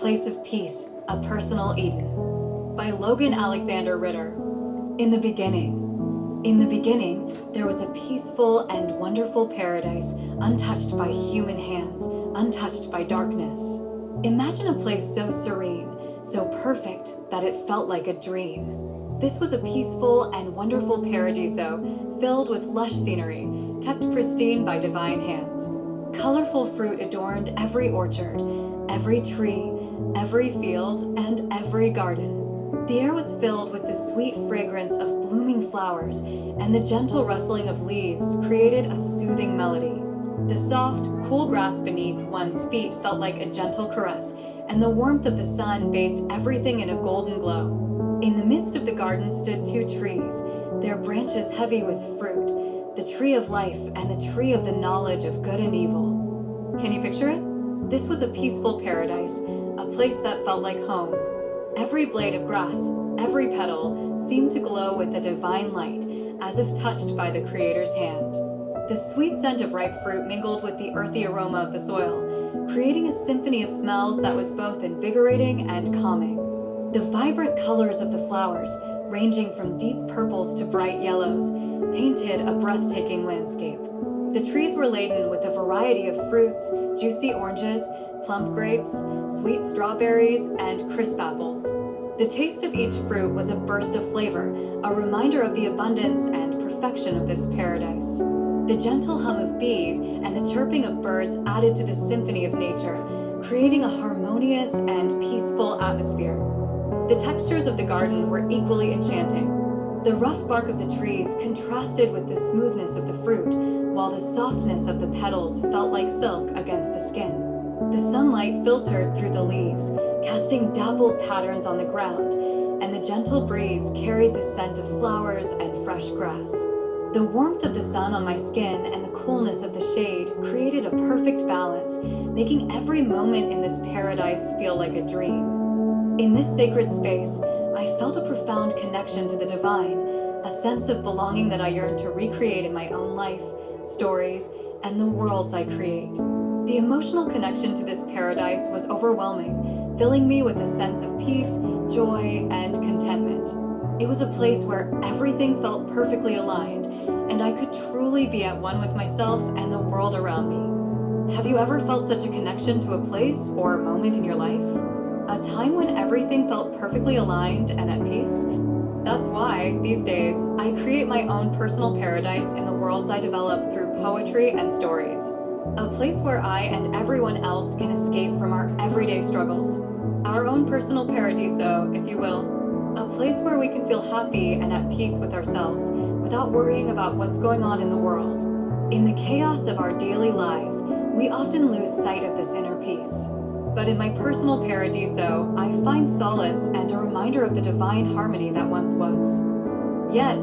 place of peace, a personal Eden. By Logan Ritter. In the beginning, there was a peaceful and wonderful paradise, untouched by human hands, untouched by darkness. Imagine a place so serene, so perfect that it felt like a dream. This was a peaceful and wonderful Paradiso, filled with lush scenery, kept pristine by divine hands. Colorful fruit adorned every orchard, every tree, every field, and every garden. The air was filled with the sweet fragrance of blooming flowers, and the gentle rustling of leaves created a soothing melody. The soft, cool grass beneath one's feet felt like a gentle caress, and the warmth of the sun bathed everything in a golden glow. In the midst of the garden stood two trees, their branches heavy with fruit, the tree of life and the tree of the knowledge of good and evil. Can you picture it? This was a peaceful paradise, a place that felt like home. Every blade of grass, every petal, seemed to glow with a divine light, as if touched by the Creator's hand. The sweet scent of ripe fruit mingled with the earthy aroma of the soil, creating a symphony of smells that was both invigorating and calming. The vibrant colors of the flowers, ranging from deep purples to bright yellows, painted a breathtaking landscape. The trees were laden with a variety of fruits, juicy oranges, plump grapes, sweet strawberries, and crisp apples. The taste of each fruit was a burst of flavor, a reminder of the abundance and perfection of this paradise. The gentle hum of bees and the chirping of birds added to the symphony of nature, creating a harmonious and peaceful atmosphere. The textures of the garden were equally enchanting. The rough bark of the trees contrasted with the smoothness of the fruit, while the softness of the petals felt like silk against the skin. The sunlight filtered through the leaves, casting dappled patterns on the ground, and the gentle breeze carried the scent of flowers and fresh grass. The warmth of the sun on my skin and the coolness of the shade created a perfect balance, making every moment in this paradise feel like a dream. In this sacred space, I felt a profound connection to the divine, a sense of belonging that I yearned to recreate in my own life, stories, and the worlds I create. The emotional connection to this paradise was overwhelming, filling me with a sense of peace, joy, and contentment. It was a place where everything felt perfectly aligned, and I could truly be at one with myself and the world around me. Have you ever felt such a connection to a place or moment in your life? A time when everything felt perfectly aligned and at peace? That's why, these days, I create my own personal paradise in the worlds I develop through poetry and stories. A place where I and everyone else can escape from our everyday struggles. Our own personal paradiso, if you will. A place where we can feel happy and at peace with ourselves, without worrying about what's going on in the world. In the chaos of our daily lives, we often lose sight of this inner peace. But in my personal paradiso, I find solace and a reminder of the divine harmony that once was. Yet,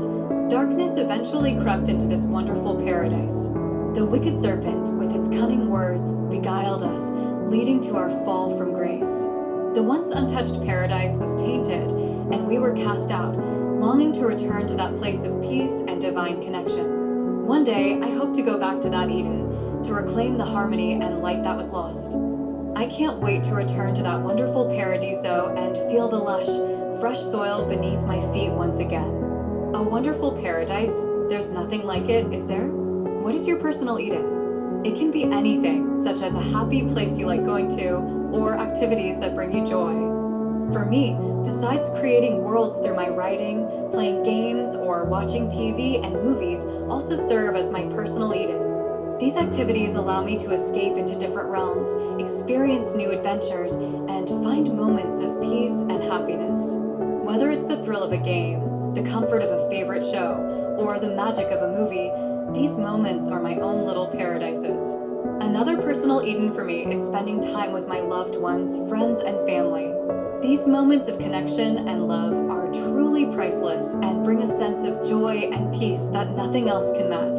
darkness eventually crept into this wonderful paradise. The wicked serpent, with its cunning words, beguiled us, leading to our fall from grace. The once untouched paradise was tainted, and we were cast out, longing to return to that place of peace and divine connection. One day, I hope to go back to that Eden, to reclaim the harmony and light that was lost. I can't wait to return to that wonderful paradiso and feel the lush, fresh soil beneath my feet once again. A wonderful paradise, there's nothing like it, is there? What is your personal Eden? It can be anything, such as a happy place you like going to, or activities that bring you joy. For me, besides creating worlds through my writing, playing games, or watching TV and movies also serve as my personal Eden. These activities allow me to escape into different realms, experience new adventures, and find moments of peace and happiness. Whether it's the thrill of a game, the comfort of a favorite show, or the magic of a movie, these moments are my own little paradises. Another personal Eden for me is spending time with my loved ones, friends, and family. These moments of connection and love are truly priceless and bring a sense of joy and peace that nothing else can match.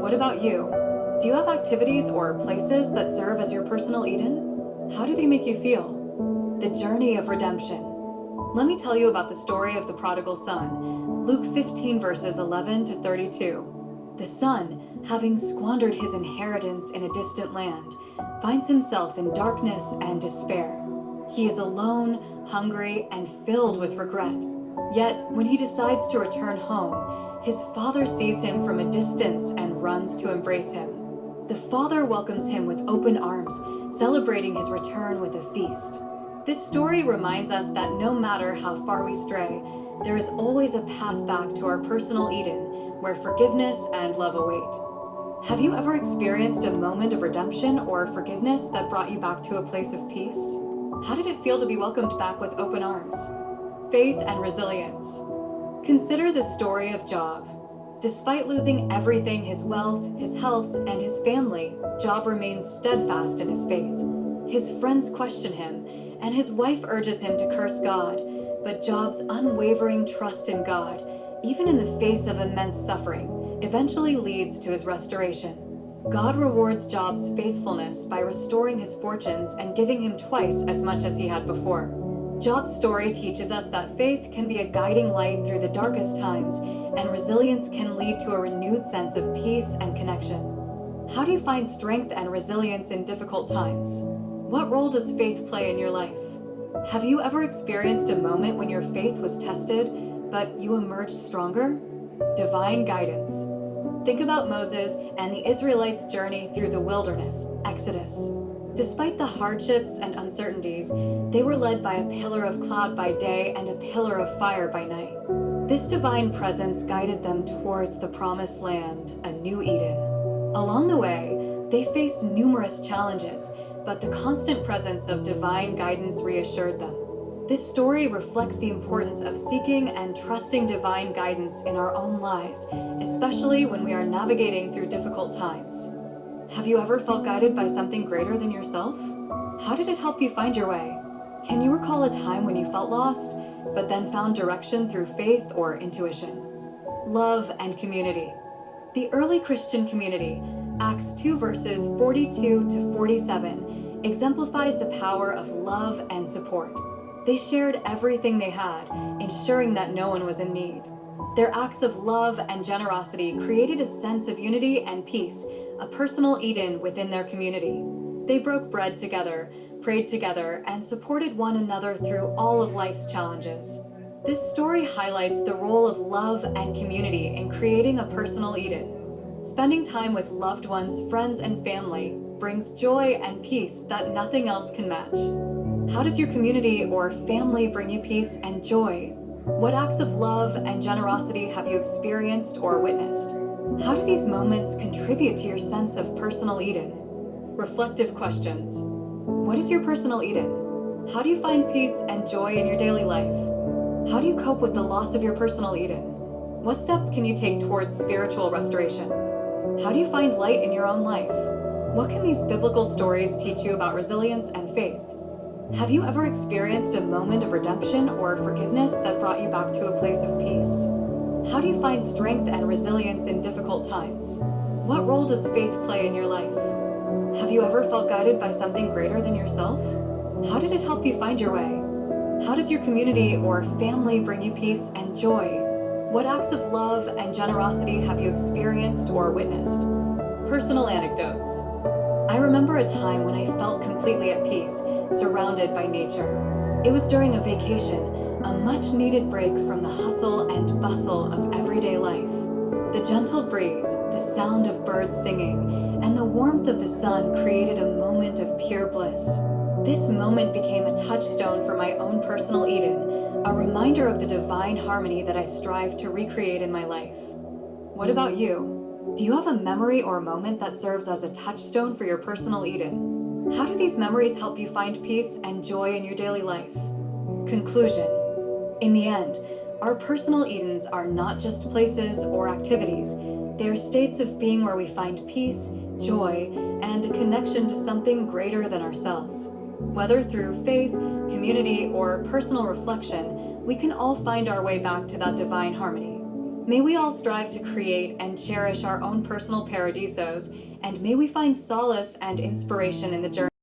What about you? Do you have activities or places that serve as your personal Eden? How do they make you feel? The journey of redemption. Let me tell you about the story of the prodigal son, Luke 15 verses 11 to 32. The son, having squandered his inheritance in a distant land, finds himself in darkness and despair. He is alone, hungry, and filled with regret. Yet, when he decides to return home, his father sees him from a distance and runs to embrace him. The father welcomes him with open arms, celebrating his return with a feast. This story reminds us that no matter how far we stray, there is always a path back to our personal Eden, where forgiveness and love await. Have you ever experienced a moment of redemption or forgiveness that brought you back to a place of peace? How did it feel to be welcomed back with open arms? Faith and resilience. Consider the story of Job. Despite losing everything, his wealth, his health, and his family, Job remains steadfast in his faith. His friends question him, and his wife urges him to curse God, but Job's unwavering trust in God, even in the face of immense suffering, eventually leads to his restoration. God rewards Job's faithfulness by restoring his fortunes and giving him twice as much as he had before. Job's story teaches us that faith can be a guiding light through the darkest times, and resilience can lead to a renewed sense of peace and connection. How do you find strength and resilience in difficult times? What role does faith play in your life? Have you ever experienced a moment when your faith was tested, but you emerged stronger? Divine guidance. Think about Moses and the Israelites' journey through the wilderness, Exodus. Despite the hardships and uncertainties, they were led by a pillar of cloud by day and a pillar of fire by night. This divine presence guided them towards the promised land, a new Eden. Along the way, they faced numerous challenges, but the constant presence of divine guidance reassured them. This story reflects the importance of seeking and trusting divine guidance in our own lives, especially when we are navigating through difficult times. Have you ever felt guided by something greater than yourself? How did it help you find your way? Can you recall a time when you felt lost, but then found direction through faith or intuition? Love and community. The early Christian community, Acts 2 verses 42 to 47, exemplifies the power of love and support. They shared everything they had, ensuring that no one was in need. Their acts of love and generosity created a sense of unity and peace, a personal Eden within their community. They broke bread together, prayed together, and supported one another through all of life's challenges. This story highlights the role of love and community in creating a personal Eden. Spending time with loved ones, friends, and family brings joy and peace that nothing else can match. How does your community or family bring you peace and joy? What acts of love and generosity have you experienced or witnessed? How do these moments contribute to your sense of personal Eden? Reflective questions. What is your personal Eden? How do you find peace and joy in your daily life? How do you cope with the loss of your personal Eden? What steps can you take towards spiritual restoration? How do you find light in your own life? What can these biblical stories teach you about resilience and faith? Have you ever experienced a moment of redemption or forgiveness that brought you back to a place of peace? How do you find strength and resilience in difficult times? What role does faith play in your life? Have you ever felt guided by something greater than yourself? How did it help you find your way? How does your community or family bring you peace and joy? What acts of love and generosity have you experienced or witnessed? Personal anecdotes. I remember a time when I felt completely at peace, surrounded by nature. It was during a vacation, a much-needed break from the hustle and bustle of everyday life. The gentle breeze, the sound of birds singing, and the warmth of the sun created a moment of pure bliss. This moment became a touchstone for my own personal Eden, a reminder of the divine harmony that I strive to recreate in my life. What about you? Do you have a memory or moment that serves as a touchstone for your personal Eden? How do these memories help you find peace and joy in your daily life? Conclusion. In the end, our personal Edens are not just places or activities. They are states of being where we find peace, joy, and a connection to something greater than ourselves. Whether through faith, community, or personal reflection, we can all find our way back to that divine harmony. May we all strive to create and cherish our own personal paradisos, and may we find solace and inspiration in the journey.